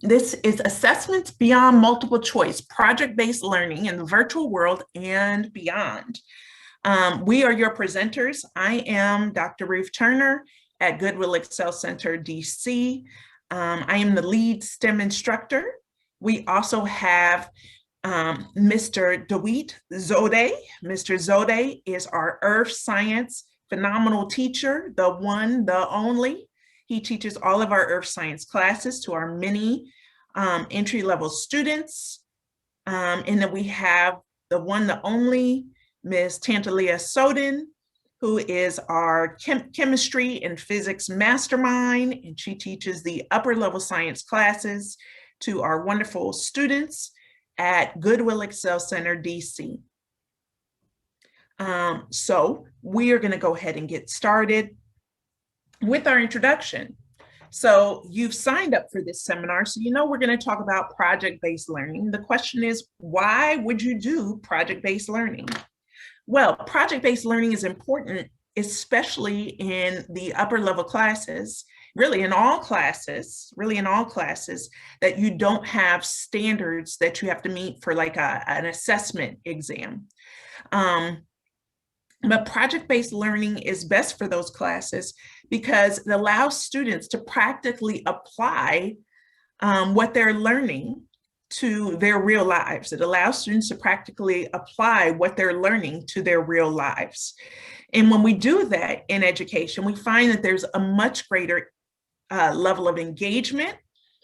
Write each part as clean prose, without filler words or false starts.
This is Assessments Beyond Multiple Choice, Project-Based Learning in the Virtual World and Beyond. We are your presenters. I am Dr. Ruth Turner at Goodwill Excel Center, DC. I am the lead STEM instructor. We also have Mr. DeWeet Zode. Mr. Zode is our earth science phenomenal teacher, the one, the only. He teaches all of our earth science classes to our many entry-level students. And then we have the one, the only, Ms. Tantalia Soden, who is our chemistry and physics mastermind, and she teaches the upper level science classes to our wonderful students at Goodwill Excel Center, DC. So we are going to go ahead and get started with our introduction. So you've signed up for this seminar, so you know we're going to talk about project-based learning. The question is, why would you do project-based learning? Well, project-based learning is important, especially in the upper level classes, really in all classes, that you don't have standards that you have to meet for like an assessment exam. But project-based learning is best for those classes because it allows students to practically apply what they're learning to their real lives. It allows students to practically apply what they're learning to their real lives. And when we do that in education, we find that there's a much greater level of engagement.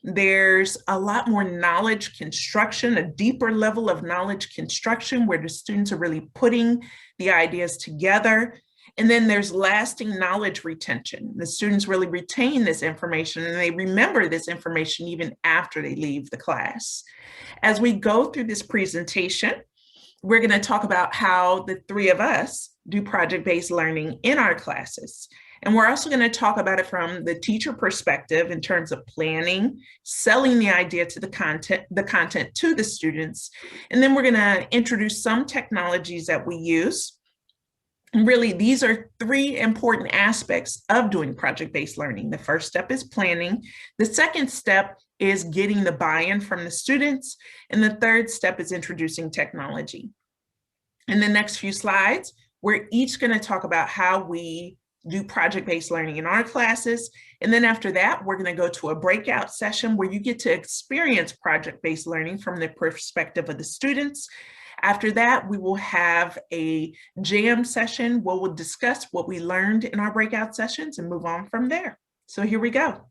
There's a lot more knowledge construction, a deeper level of knowledge construction where the students are really putting the ideas together. And then there's lasting knowledge retention. The students really retain this information and they remember this information even after they leave the class. As we go through this presentation, we're going to talk about how the three of us do project-based learning in our classes. And we're also going to talk about it from the teacher perspective in terms of planning, selling the idea to the content to the students. And then we're going to introduce some technologies that we use. And really, these are three important aspects of doing project-based learning. The first step is planning. The second step is getting the buy-in from the students. And the third step is introducing technology. In the next few slides, we're each going to talk about how we do project-based learning in our classes. And then after that, we're going to go to a breakout session where you get to experience project-based learning from the perspective of the students. After that, we will have a jam session where we'll discuss what we learned in our breakout sessions and move on from there. So here we go.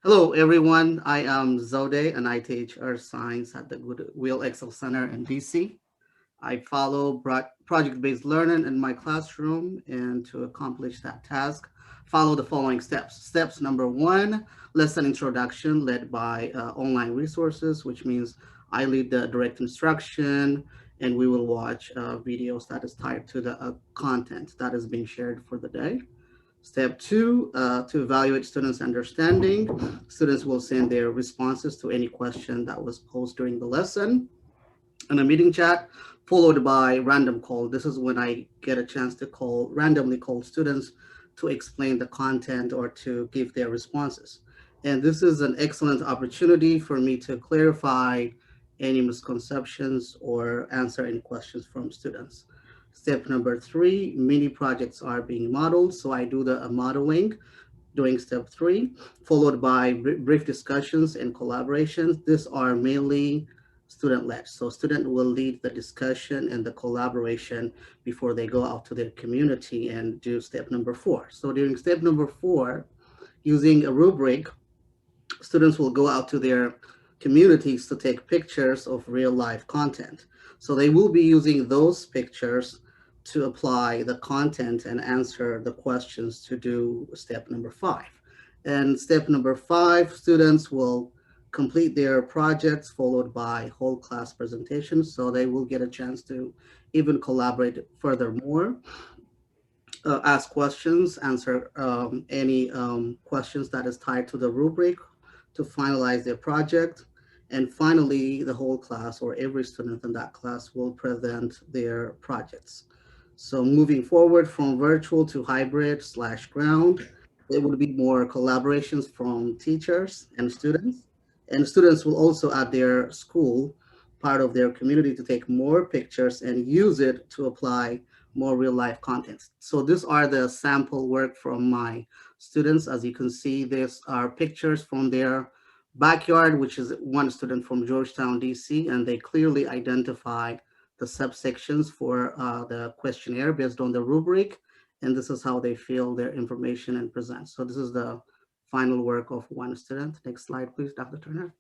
Hello, everyone. I am Zode, and I teach Earth Science at the Goodwill Excel Center in DC. I follow project-based learning in my classroom, and to accomplish that task, follow the following steps. Steps number 1, lesson introduction led by online resources, which means I lead the direct instruction, and we will watch videos that is tied to the content that is being shared for the day. Step 2, to evaluate students' understanding. Students will send their responses to any question that was posed during the lesson in a meeting chat, followed by random call. This is when I get a chance to randomly call students to explain the content or to give their responses. And this is an excellent opportunity for me to clarify any misconceptions or answer any questions from students. Step number 3, mini projects are being modeled. So I do the modeling during step 3, followed by brief discussions and collaborations. These are mainly student-led. So student will lead the discussion and the collaboration before they go out to their community and do step number 4. So during step number 4, using a rubric, students will go out to their communities to take pictures of real life content. So they will be using those pictures to apply the content and answer the questions to do step number 5. And step number 5, students will complete their projects followed by whole class presentations. So they will get a chance to even collaborate furthermore, ask questions, answer any questions that is tied to the rubric to finalize their project. And finally, the whole class or every student in that class will present their projects. So moving forward from virtual to hybrid/ground, it would be more collaborations from teachers and students. And students will also at their school, part of their community, to take more pictures and use it to apply more real life content. So these are the sample work from my students. As you can see, these are pictures from their backyard, which is one student from Georgetown, DC, and they clearly identify the subsections for the questionnaire based on the rubric, and this is how they fill their information and present. So this is the final work of one student. Next slide, please, Dr. Turner.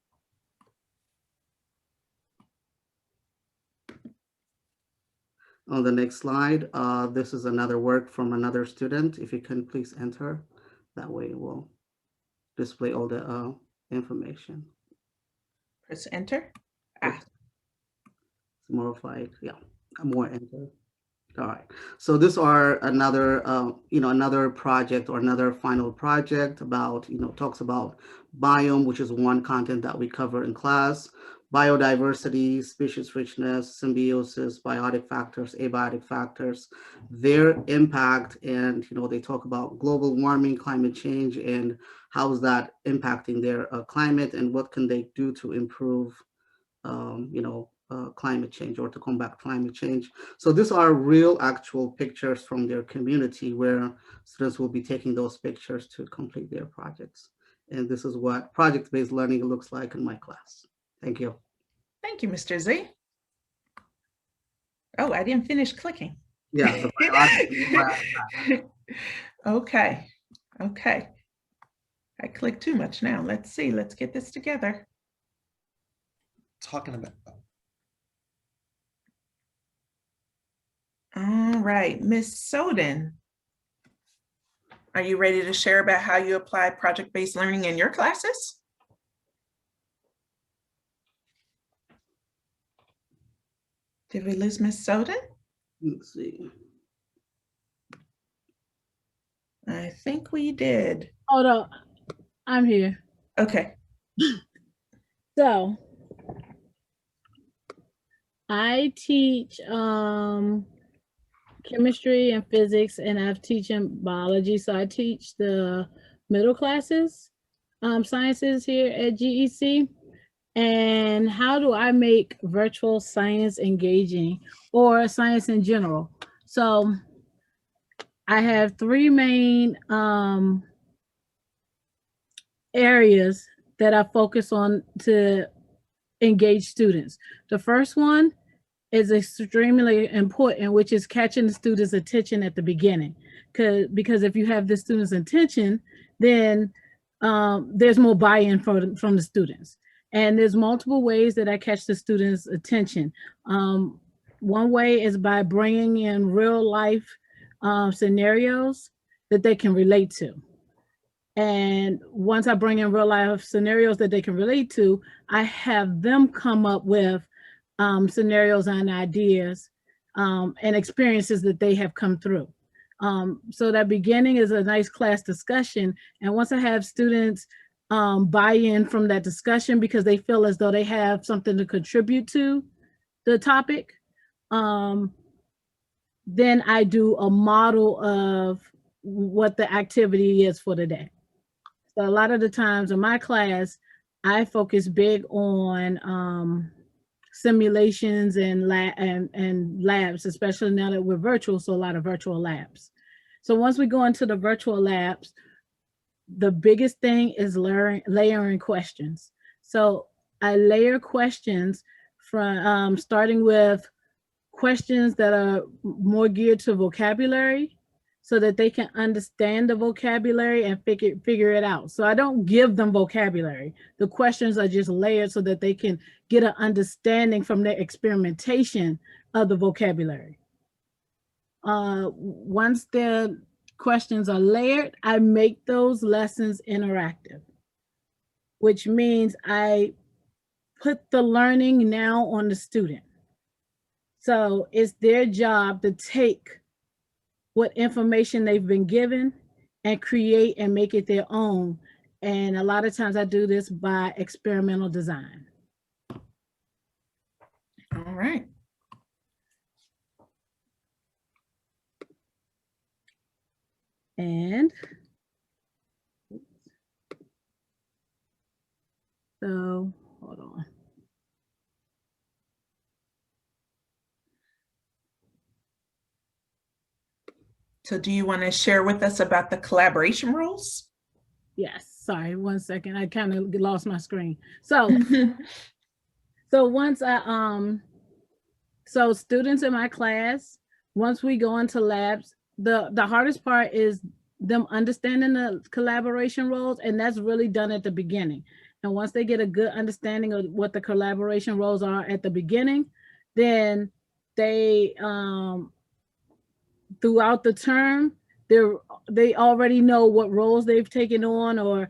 On the next slide, this is another work from another student. If you can please enter, that way it will display all the information. Press enter. It's more of like, yeah, more enter. All right. So these are another, another project or another final project about, talks about biome, which is one content that we cover in class, biodiversity, species richness, symbiosis, biotic factors, abiotic factors, their impact. And, they talk about global warming, climate change, and how is that impacting their climate and what can they do to improve climate change or to combat climate change. So these are real actual pictures from their community where students will be taking those pictures to complete their projects. And this is what project-based learning looks like in my class. Thank you. Thank you, Mr. Z. Oh, I didn't finish clicking. Yeah. Okay. Okay. I clicked too much now. Let's see. Let's get this together. Talking about. All right, Ms. Soden, are you ready to share about how you apply project-based learning in your classes? Did we lose Ms. Soden? Let's see. I think we did. Hold on, I'm here. Okay. So I teach chemistry and physics, and I've teaching biology. So I teach the middle classes, sciences here at GEC. And how do I make virtual science engaging, or science in general? So I have three main areas that I focus on to engage students. The first one is extremely important, which is catching the students' attention at the beginning. Because if you have the students' attention, then there's more buy-in from the students. And there's multiple ways that I catch the students' attention. One way is by bringing in real life scenarios that they can relate to. And once I bring in real life scenarios that they can relate to, I have them come up with scenarios and ideas and experiences that they have come through. So that beginning is a nice class discussion. And once I have students buy in from that discussion because they feel as though they have something to contribute to the topic, then I do a model of what the activity is for the day. So a lot of the times in my class, I focus big on simulations and labs, especially now that we're virtual, so a lot of virtual labs. So once we go into the virtual labs, the biggest thing is layering questions. So I layer questions from starting with questions that are more geared to vocabulary so that they can understand the vocabulary and figure it out. So I don't give them vocabulary. The questions are just layered so that they can get an understanding from their experimentation of the vocabulary. Once the questions are layered, I make those lessons interactive, which means I put the learning now on the student. So it's their job to take what information they've been given and create and make it their own. And a lot of times I do this by experimental design. All right. And So hold on. So do you want to share with us about the collaboration rules? Yes, sorry, 1 second. I kind of lost my screen. So once so students in my class, once we go into labs, the hardest part is them understanding the collaboration roles, and that's really done at the beginning. And once they get a good understanding of what the collaboration roles are at the beginning, then they throughout the term, they already know what roles they've taken on or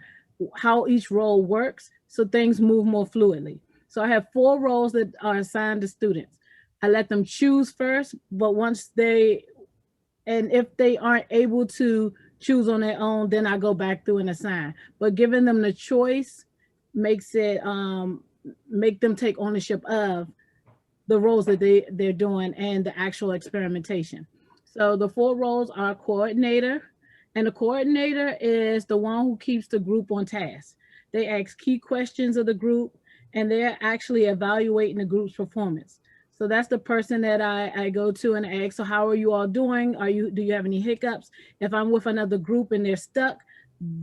how each role works, so things move more fluidly. So I have 4 roles that are assigned to students. I let them choose first, but and if they aren't able to choose on their own, then I go back through and assign. But giving them the choice makes it make them take ownership of the roles that they're doing and the actual experimentation. So the 4 roles are coordinator, and the coordinator is the one who keeps the group on task. They ask key questions of the group, and they're actually evaluating the group's performance. So that's the person that I go to and ask, so how are you all doing? Do you have any hiccups? If I'm with another group and they're stuck,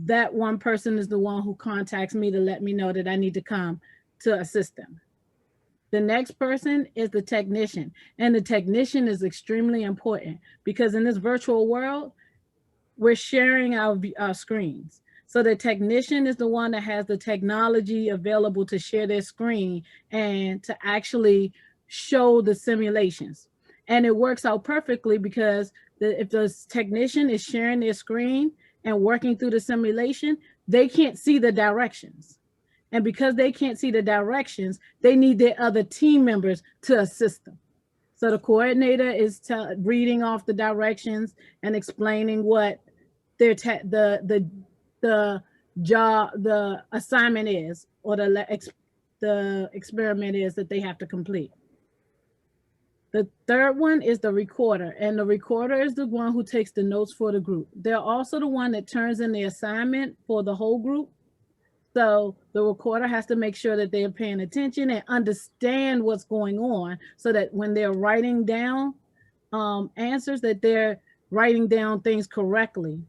that one person is the one who contacts me to let me know that I need to come to assist them. The next person is the technician, and the technician is extremely important because in this virtual world, we're sharing our screens. So the technician is the one that has the technology available to share their screen and to actually show the simulations. And it works out perfectly because if the technician is sharing their screen and working through the simulation, they can't see the directions. And because they can't see the directions, they need their other team members to assist them. So the coordinator is reading off the directions and explaining what their the job, the assignment is, or the experiment is that they have to complete. The third one is the recorder, and the recorder is the one who takes the notes for the group. They're also the one that turns in the assignment for the whole group. So the recorder has to make sure that they're paying attention and understand what's going on so that when they're writing down answers, that they're writing down things correctly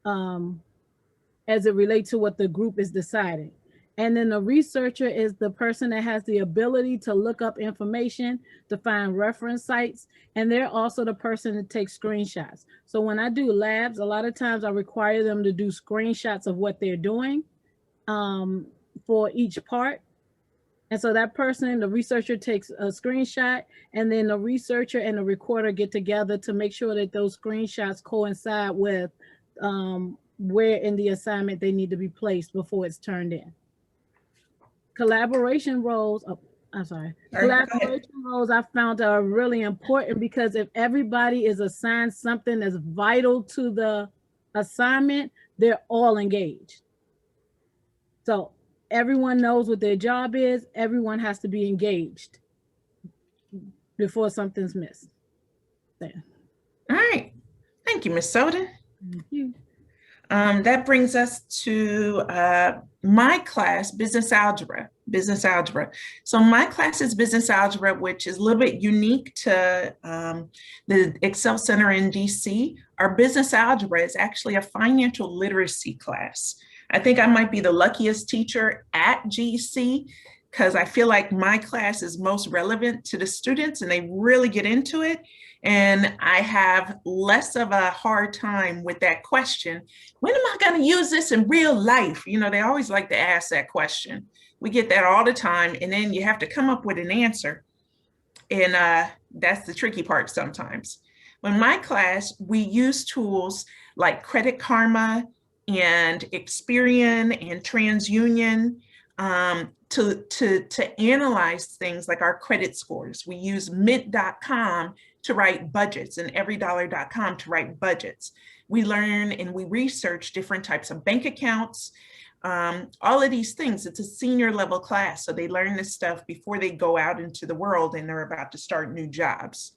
as it relates to what the group is deciding. And then the researcher is the person that has the ability to look up information, to find reference sites, and they're also the person that takes screenshots. So when I do labs, a lot of times I require them to do screenshots of what they're doing for each part. And so that person, the researcher, takes a screenshot, and then the researcher and the recorder get together to make sure that those screenshots coincide with where in the assignment they need to be placed before it's turned in. Collaboration roles, collaboration roles I found are really important because if everybody is assigned something that's vital to the assignment, they're all engaged. So everyone knows what their job is. Everyone has to be engaged before something's missed. There. All right. Thank you, Ms. Soden. Thank you. That brings us to my class, Business Algebra. So my class is Business Algebra, which is a little bit unique to the Excel Center in DC. Our Business Algebra is actually a financial literacy class. I think I might be the luckiest teacher at GC because I feel like my class is most relevant to the students and they really get into it. And I have less of a hard time with that question. When am I going to use this in real life? You know, they always like to ask that question. We get that all the time. And then you have to come up with an answer. And that's the tricky part sometimes. In my class, we use tools like Credit Karma and Experian and TransUnion to analyze things like our credit scores. We use Mint.com to write budgets and EveryDollar.com to write budgets. We learn and we research different types of bank accounts, all of these things. It's a senior level class, so they learn this stuff before they go out into the world and they're about to start new jobs.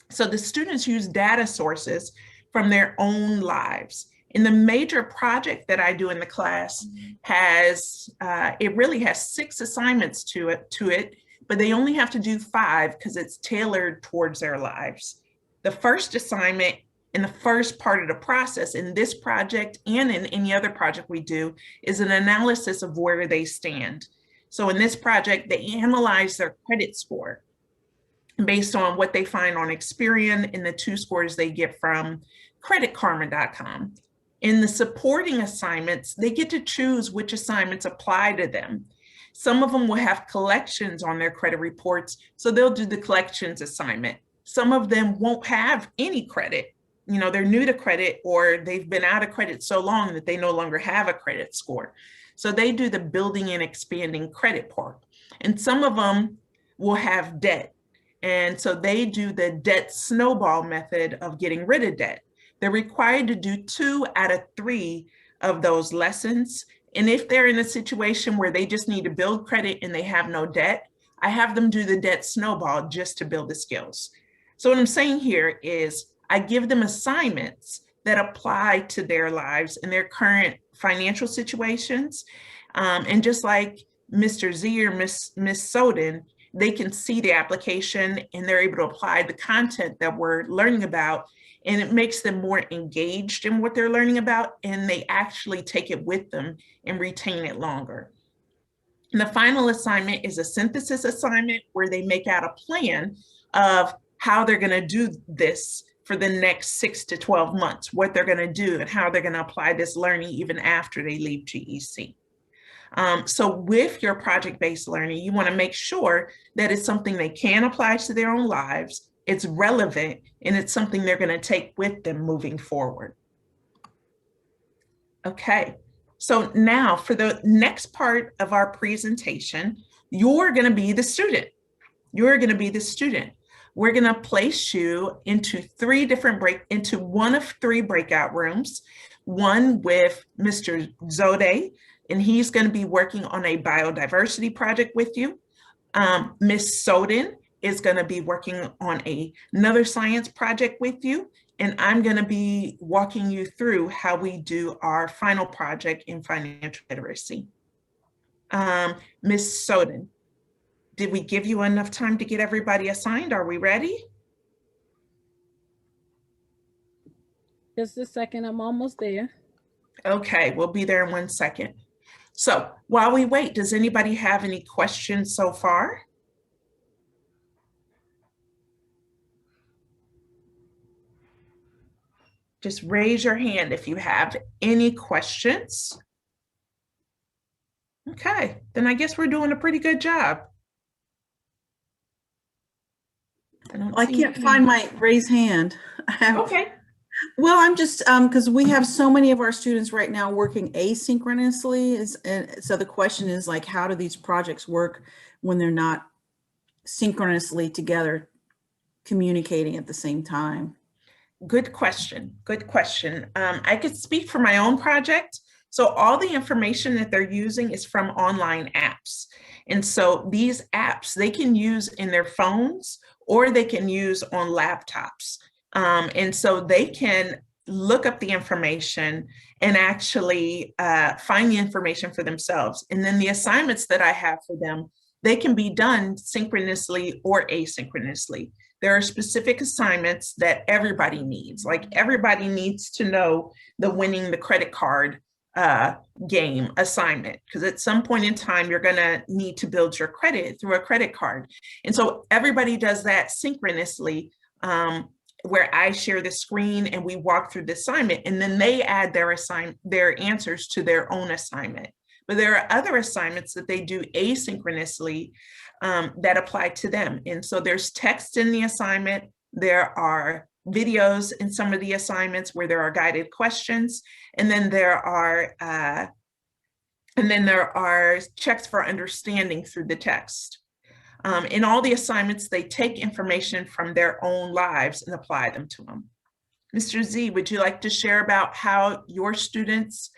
So the students use data sources from their own lives. And the major project that I do in the class has, it really has 6 assignments to it, but they only have to do 5 because it's tailored towards their lives. The first assignment in the first part of the process in this project and in any other project we do is an analysis of where they stand. So in this project, they analyze their credit score based on what they find on Experian and the 2 scores they get from creditkarma.com. In the supporting assignments, they get to choose which assignments apply to them. Some of them will have collections on their credit reports, so they'll do the collections assignment. Some of them won't have any credit. You know, they're new to credit or they've been out of credit so long that they no longer have a credit score. So they do the building and expanding credit part. And some of them will have debt. And so they do the debt snowball method of getting rid of debt. They're required to do 2 out of 3 of those lessons. And if they're in a situation where they just need to build credit and they have no debt, I have them do the debt snowball just to build the skills. So what I'm saying here is I give them assignments that apply to their lives and their current financial situations. And just like Mr. Z or Miss Soden, they can see the application and they're able to apply the content that we're learning about, and it makes them more engaged in what they're learning about, and they actually take it with them and retain it longer. And the final assignment is a synthesis assignment where they make out a plan of how they're going to do this for the next 6 to 12 months, what they're going to do and how they're going to apply this learning even after they leave GEC. So with your project-based learning, you want to make sure that it's something they can apply to their own lives, it's relevant, and it's something they're going to take with them moving forward. Okay, so now for the next part of our presentation, you're going to be the student. You're going to be the student. We're going to place you into one of 3 breakout rooms, one with Mr. Zode, and he's going to be working on a biodiversity project with you. Miss Soden is going to be working on another science project with you, and I'm going to be walking you through how we do our final project in financial literacy. Miss Soden, did we give you enough time to get everybody assigned? Are we ready? Just a second, I'm almost there. Okay, we'll be there in 1 second. So while we wait, does anybody have any questions so far? Just raise your hand if you have any questions. Okay, then I guess we're doing a pretty good job. I can't find my raised hand. Okay. Well, I'm just, because we have so many of our students right now working asynchronously. And so the question is like, how do these projects work when they're not synchronously together, communicating at the same time? Good question. Good question. I could speak for my own project. So all the information that they're using is from online apps. And so these apps, they can use in their phones or they can use on laptops. And so they can look up the information and actually find the information for themselves. And then the assignments that I have for them, they can be done synchronously or asynchronously. There are specific assignments that everybody needs. Like everybody needs to know the winning the credit card game assignment, because at some point in time, you're gonna need to build your credit through a credit card. And so everybody does that synchronously, where I share the screen and we walk through the assignment, and then they add their answers to their own assignment. But there are other assignments that they do asynchronously that apply to them. And so there's text in the assignment, there are videos in some of the assignments where there are guided questions, and then there are checks for understanding through the text. In all the assignments, they take information from their own lives and apply them to them. Mr. Z, would you like to share about how your students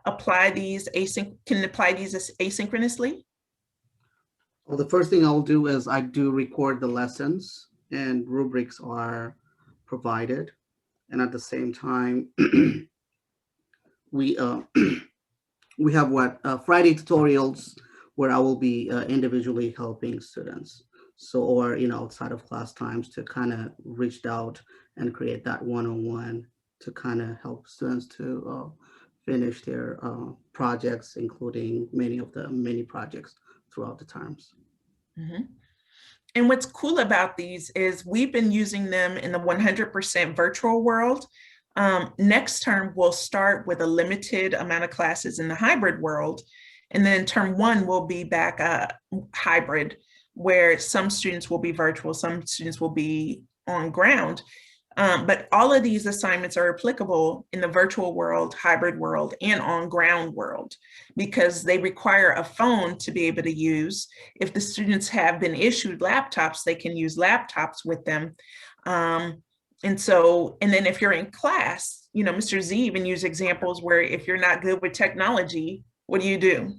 apply these asynchronously? Well, the first thing I'll do is I do record the lessons, and rubrics are provided. And at the same time, we we have Friday tutorials where I will be individually helping students. So, or, outside of class times to kind of reach out and create that one-on-one to kind of help students to finish their projects, including many of the mini projects throughout the terms. Mhm. And what's cool about these is we've been using them in the 100% virtual world. Next term, we'll start with a limited amount of classes in the hybrid world. And then term one will be back hybrid, where some students will be virtual, some students will be on ground. But all of these assignments are applicable in the virtual world, hybrid world, and on ground world because they require a phone to be able to use. If the students have been issued laptops, they can use laptops with them. And then if you're in class, Mr. Z even used examples where if you're not good with technology, what do?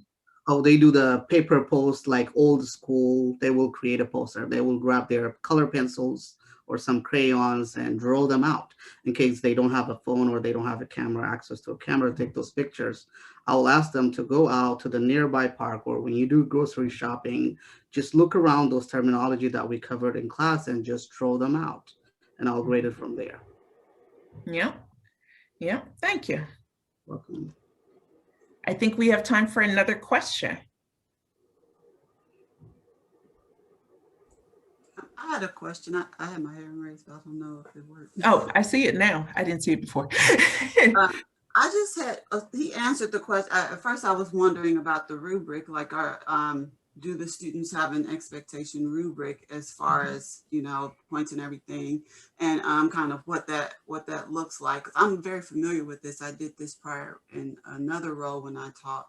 Oh, they do the paper post like old school. They will create a poster. They will grab their color pencils or some crayons and draw them out in case they don't have a phone or they don't have a camera, access to a camera to take those pictures. I will ask them to go out to the nearby park, or when you do grocery shopping, just look around those terminology that we covered in class and just draw them out, and I'll grade it from there. Yeah. Thank you. Welcome. I think we have time for another question. I had a question. I had my hand raised, but I don't know if it worked. Oh, I see it now. I didn't see it before. I just had, he answered the question. At first I was wondering about the rubric, like do the students have an expectation rubric as far as, points and everything, and kind of what that looks like. I'm very familiar with this. I did this prior in another role when I taught,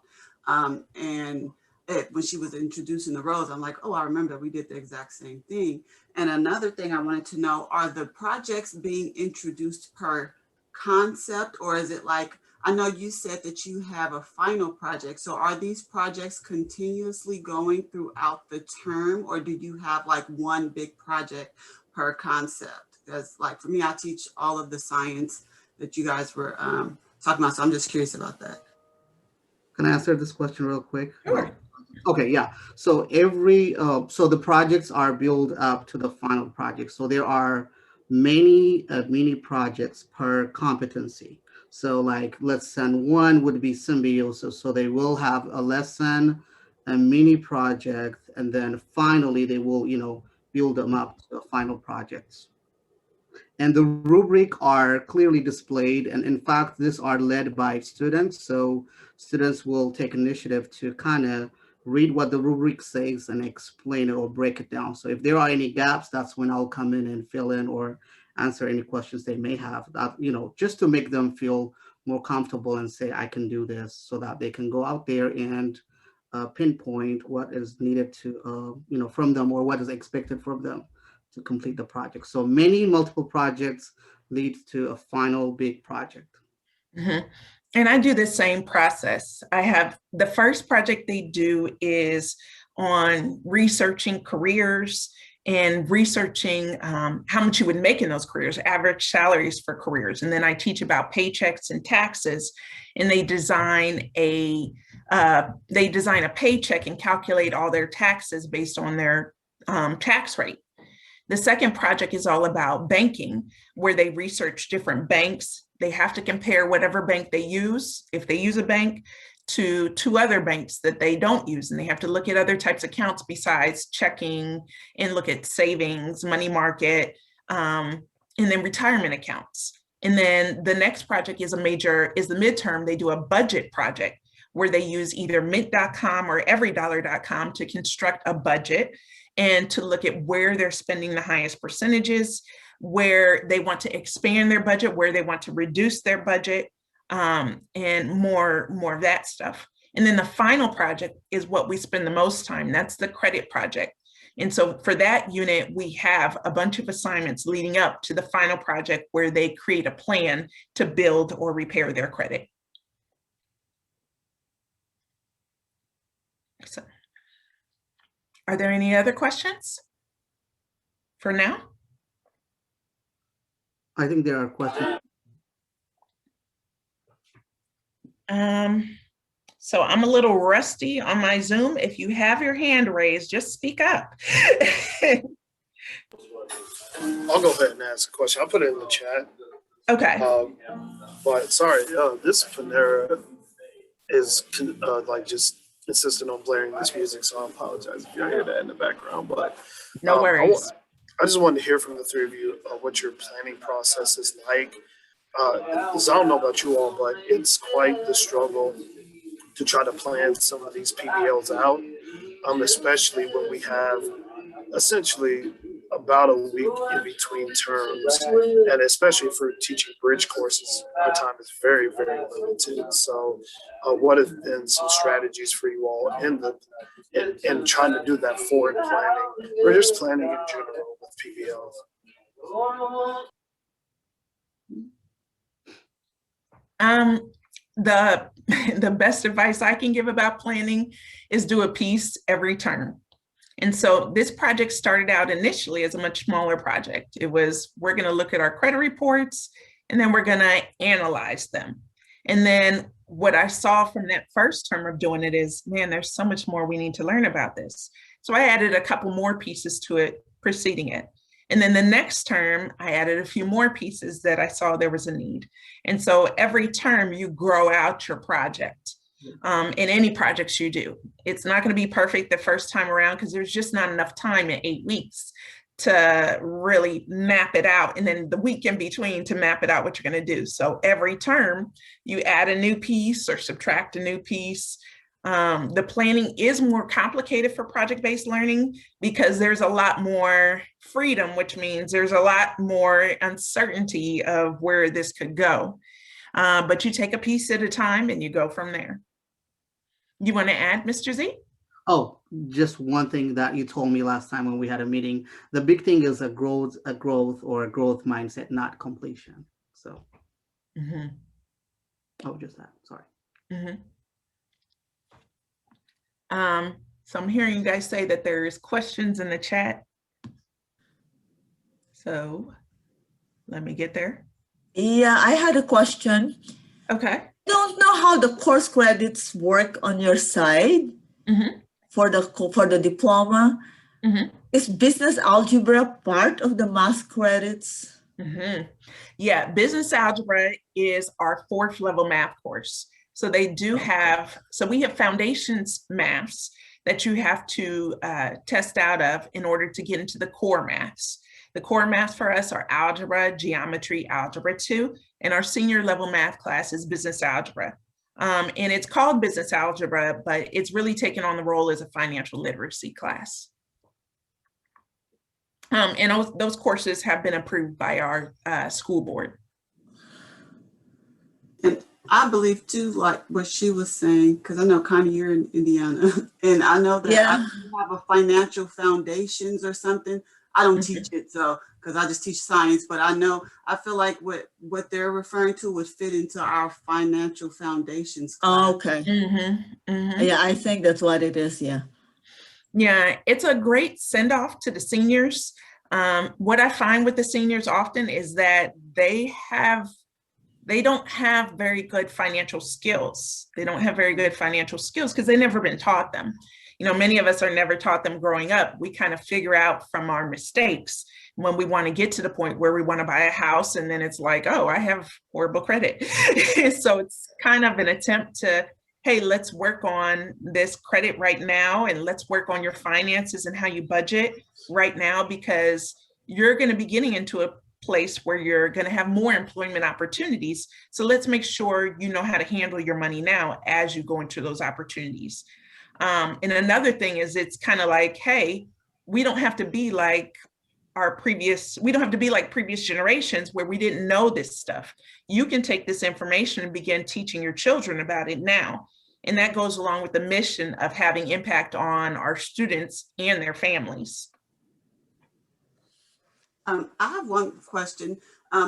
when she was introducing the roles, I'm like, oh, I remember we did the exact same thing. And another thing I wanted to know, are the projects being introduced per concept, or is it like, I know you said that you have a final project. So are these projects continuously going throughout the term, or do you have like one big project per concept? Because like for me, I teach all of the science that you guys were talking about. So I'm just curious about that. Can I answer this question real quick? Sure. Okay, yeah. So so the projects are built up to the final project. So there are many mini projects per competency. So like lesson one would be symbiosis. So they will have a lesson, a mini project, and then finally they will, build them up to the final projects. And the rubric are clearly displayed. And in fact, these are led by students. So students will take initiative to kind of read what the rubric says and explain it or break it down. So if there are any gaps, that's when I'll come in and fill in or answer any questions they may have, that, just to make them feel more comfortable and say, I can do this, so that they can go out there and pinpoint what is needed to, from them, or what is expected from them to complete the project. So many multiple projects lead to a final big project. Mm-hmm. And I do the same process. I have the first project they do is on researching careers and researching how much you would make in those careers, average salaries for careers. And then I teach about paychecks and taxes, and they design a paycheck and calculate all their taxes based on their tax rate. The second project is all about banking, where they research different banks. They have to compare whatever bank they use, if they use a bank, to two other banks that they don't use. And they have to look at other types of accounts besides checking, and look at savings, money market, and then retirement accounts. And then the next project is the midterm. They do a budget project where they use either mint.com or everydollar.com to construct a budget and to look at where they're spending the highest percentages, where they want to expand their budget, where they want to reduce their budget, and more of that stuff. And then the final project is what we spend the most time. That's the credit project. And so for that unit, we have a bunch of assignments leading up to the final project where they create a plan to build or repair their credit. So, are there any other questions for now? I think there are questions. So I'm a little rusty on my Zoom. If you have your hand raised, just speak up. I'll go ahead and ask a question. I'll put it in the chat. Okay. But sorry, this Panera is like just insisting on blaring this music, so I apologize if you hear that in the background. But No worries. I just wanted to hear from the three of you what your planning process is like. Because I don't know about you all, but it's quite the struggle to try to plan some of these PBLs out, especially when we have essentially about a week in between terms, and especially for teaching bridge courses, our time is very, very limited. So, what have been some strategies for you all in trying to do that forward planning, or just planning in general with PBL? The best advice I can give about planning is do a piece every term. And so this project started out initially as a much smaller project. It was, we're going to look at our credit reports and then we're going to analyze them. And then what I saw from that first term of doing it is, man, there's so much more we need to learn about this. So I added a couple more pieces to it preceding it. And then the next term, I added a few more pieces that I saw there was a need. And so every term you grow out your project. In any projects you do. It's not going to be perfect the first time around because there's just not enough time in 8 weeks to really map it out. And then the week in between to map it out what you're going to do. So every term you add a new piece or subtract a new piece. The planning is more complicated for project-based learning because there's a lot more freedom, which means there's a lot more uncertainty of where this could go. But you take a piece at a time and you go from there. You want to add, Mr. Z? Oh, just one thing that you told me last time when we had a meeting. The big thing is a growth mindset, not completion. So, oh, just that. Sorry. So I'm hearing you guys say that there's questions in the chat. So let me get there. Yeah, I had a question. Okay. Don't know how the course credits work on your side for the diploma. Is business algebra part of the math credits? Yeah, business algebra is our 4th level math course. So they do have, so we have foundations maths that you have to test out of in order to get into the core maths. The core maths for us are algebra, geometry, algebra 2, and our senior level math class is business algebra. And it's called business algebra, but it's really taken on the role as a financial literacy class. And those courses have been approved by our school board. And I believe too, like what she was saying, because I know Connie, you're in Indiana, and I know that I have a financial foundations or something. I don't teach it, so because I just teach science, but I feel like what they're referring to would fit into our financial foundations class. Oh, okay. Yeah, I think that's what it is. Yeah. Yeah, it's a great send off to the seniors. What I find with the seniors often is that they don't have very good financial skills. They don't have very good financial skills because they've never been taught them. You know, many of us are never taught them growing up. We kind of figure out from our mistakes when we want to get to the point where we want to buy a house. And then it's like, oh, I have horrible credit. So it's kind of an attempt to, hey, let's work on this credit right now. And let's work on your finances and how you budget right now, because you're going to be getting into a place where you're going to have more employment opportunities. So let's make sure you know how to handle your money now as you go into those opportunities. And another thing is, it's kind of like, hey, we don't have to be like previous generations where we didn't know this stuff. You can take this information and begin teaching your children about it now. And that goes along with the mission of having impact on our students and their families. I have one question.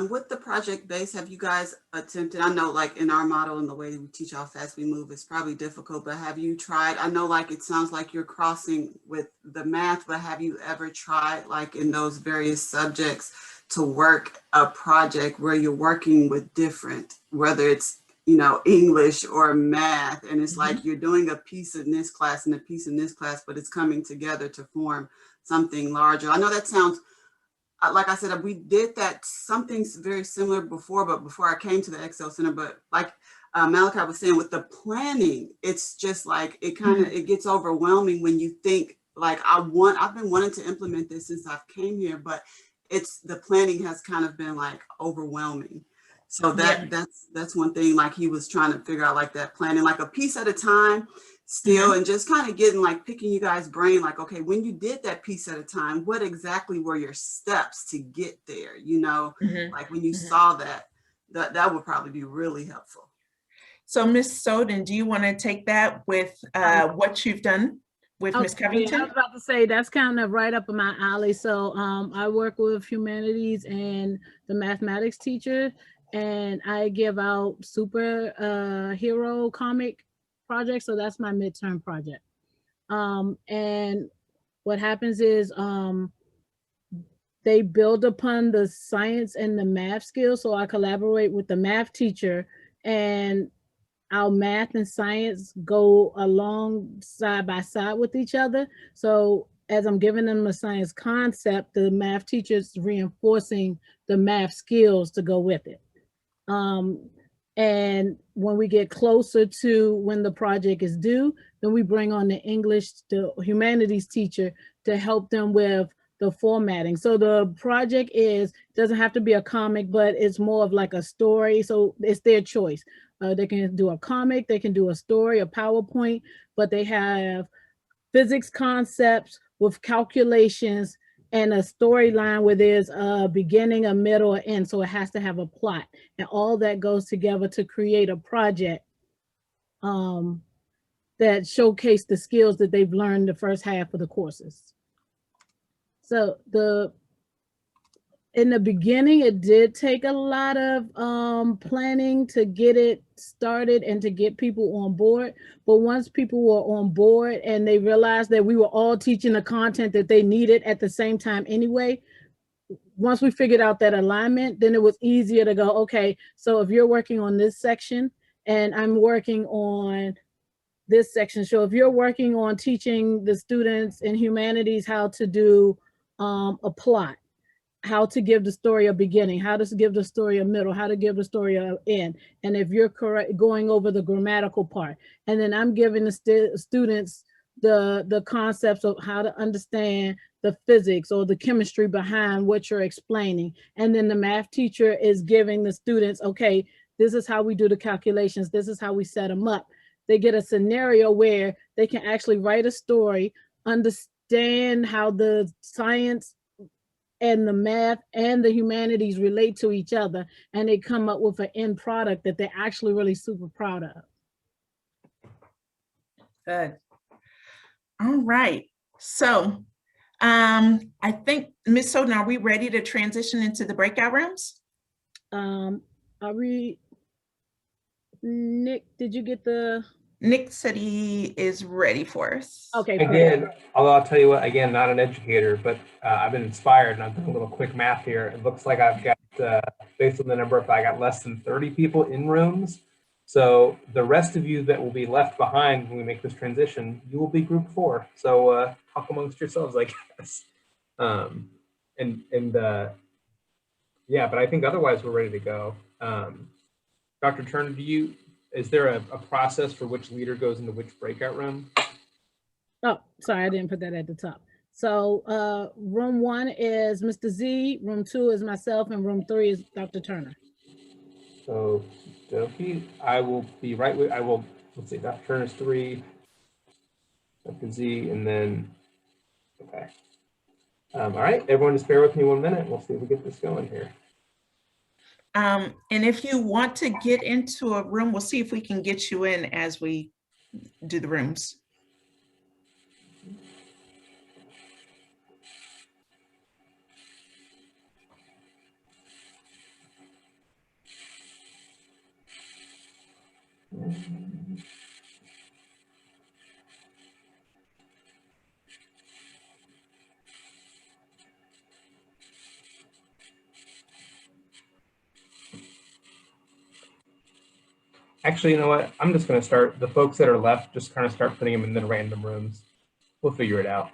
With the project base, have you guys attempted, I know like in our model and the way that we teach how fast we move, it's probably difficult, but have you tried, I know like it sounds like you're crossing with the math, but have you ever tried like in those various subjects to work a project where you're working with different, whether it's you know, English or math. And it's like you're doing a piece in this class and a piece in this class, but it's coming together to form something larger. I know that sounds, like I said, we did that something very similar before, but before I came to the Excel Center, but like Malachi was saying, with the planning, it's just like, it kind of, it gets overwhelming when you think like, I've been wanting to implement this since I've came here, but it's, the planning has kind of been like overwhelming. So that's one thing, like he was trying to figure out, like that planning, like a piece at a time still, and just kind of getting, like picking you guys' brain, like, okay, when you did that piece at a time, what exactly were your steps to get there? You know, like when you saw that would probably be really helpful. So Ms. Soden, do you want to take that with what you've done with Ms. Covington? I was about to say that's kind of right up in my alley. So I work with humanities and the mathematics teacher, and I give out superhero comic projects. So that's my midterm project. And what happens is they build upon the science and the math skills. So I collaborate with the math teacher, and our math and science go along side by side with each other. So as I'm giving them a science concept, the math teacher's reinforcing the math skills to go with it. And when we get closer to when the project is due, then we bring on the humanities teacher to help them with the formatting. So the project doesn't have to be a comic, but it's more of like a story. So it's their choice. They can do a comic, they can do a story, a PowerPoint, but they have physics concepts with calculations and a storyline where there's a beginning, a middle, an end. So it has to have a plot, and all that goes together to create a project that showcase the skills that they've learned the first half of the courses. So in the beginning, it did take a lot of planning to get it started and to get people on board. But once people were on board and they realized that we were all teaching the content that they needed at the same time anyway, once we figured out that alignment, then it was easier to go, okay, so if you're working on this section and I'm working on this section. So if you're working on teaching the students in humanities how to do a plot, how to give the story a beginning, how to give the story a middle, how to give the story an end. And if you're correct, going over the grammatical part, and then I'm giving the students the concepts of how to understand the physics or the chemistry behind what you're explaining. And then the math teacher is giving the students, okay, this is how we do the calculations. This is how we set them up. They get a scenario where they can actually write a story, understand how the science and the math and the humanities relate to each other, and they come up with an end product that they're actually really super proud of. Good. All right. So I think, Ms. Soden, are we ready to transition into the breakout rooms? Are we, Nick, did you get the? Nick said he is ready for us. Okay. Again, although I'll tell you what, again, not an educator, but I've been inspired, and I've done a little quick math here. It looks like I've got, based on the number, I got less than 30 people in rooms. So the rest of you that will be left behind when we make this transition, you will be group 4. So talk amongst yourselves, I guess. Yeah, but I think otherwise we're ready to go. Dr. Turner, is there a process for which leader goes into which breakout room? Oh, sorry, I didn't put that at the top. So room 1 is Mr. Z, room 2 is myself, and room 3 is Dr. Turner. So, Doki, I will be right with, let's see, Dr. Turner's 3, Dr. Z, and then, okay. All right, everyone just bear with me 1 minute. We'll see if we get this going here. And if you want to get into a room, we'll see if we can get you in as we do the rooms. Actually, you know what? I'm just going to start the folks that are left, just kind of start putting them in the random rooms. We'll figure it out.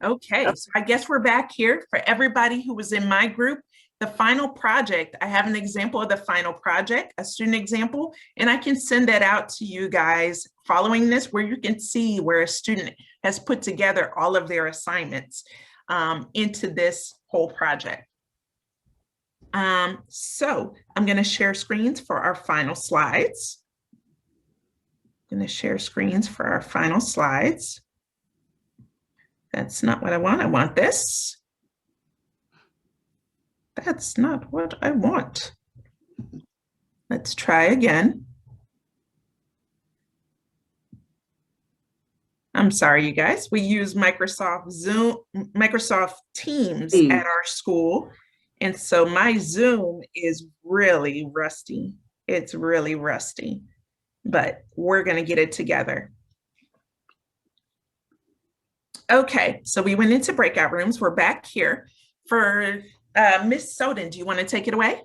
Okay, so I guess we're back here. For everybody who was in my group, the final project, I have an example of the final project, a student example, and I can send that out to you guys following this, where you can see where a student has put together all of their assignments into this whole project. So I'm going to share screens for our final slides. I'm going to share screens for our final slides. That's not what I want. I want this. That's not what I want. Let's try again. I'm sorry, you guys. We use Microsoft Teams at our school. And so my Zoom is really rusty. It's really rusty, but we're going to get it together. Okay, so we went into breakout rooms. We're back here. For Ms. Soden, do you want to take it away?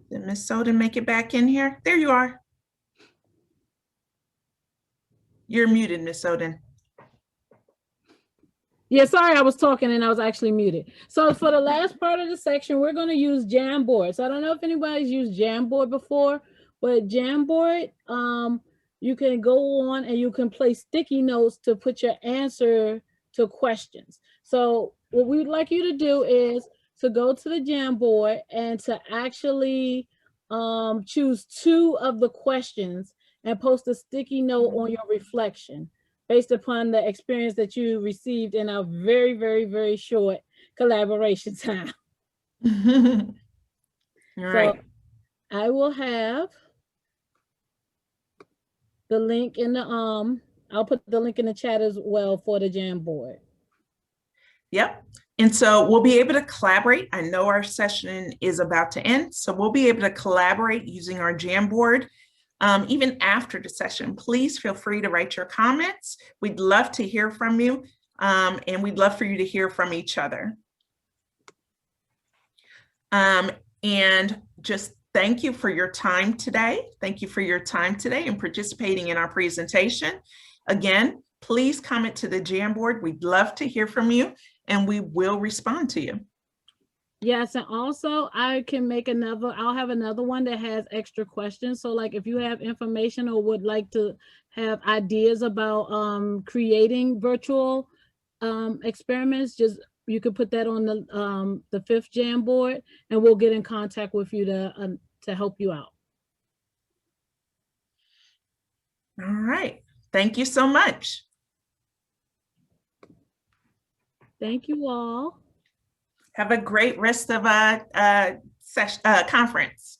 Did Ms. Soden make it back in here? There you are. You're muted, Ms. Soden. Yeah, sorry, I was talking and I was actually muted. So for the last part of the section, we're going to use Jamboard. So I don't know if anybody's used Jamboard before, but Jamboard, you can go on and you can place sticky notes to put your answer to questions. So what we'd like you to do is to go to the Jamboard and to actually choose 2 of the questions and post a sticky note on your reflection based upon the experience that you received in a very, very, very short collaboration time. All right. So I will have the link in the, I'll put the link in the chat as well for the Jamboard. Yep. And so we'll be able to collaborate. I know our session is about to end, so we'll be able to collaborate using our Jamboard. Even after the session, please feel free to write your comments. We'd love to hear from you, and we'd love for you to hear from each other. And just thank you for your time today. Thank you for your time today and participating in our presentation. Again, please comment to the Jamboard. We'd love to hear from you, and we will respond to you. Yes, and also I can make another, I'll have another one that has extra questions. So like if you have information or would like to have ideas about creating virtual experiments, just you could put that on the 5th Jamboard and we'll get in contact with you to help you out. All right. Thank you so much. Thank you all. Have a great rest of conference.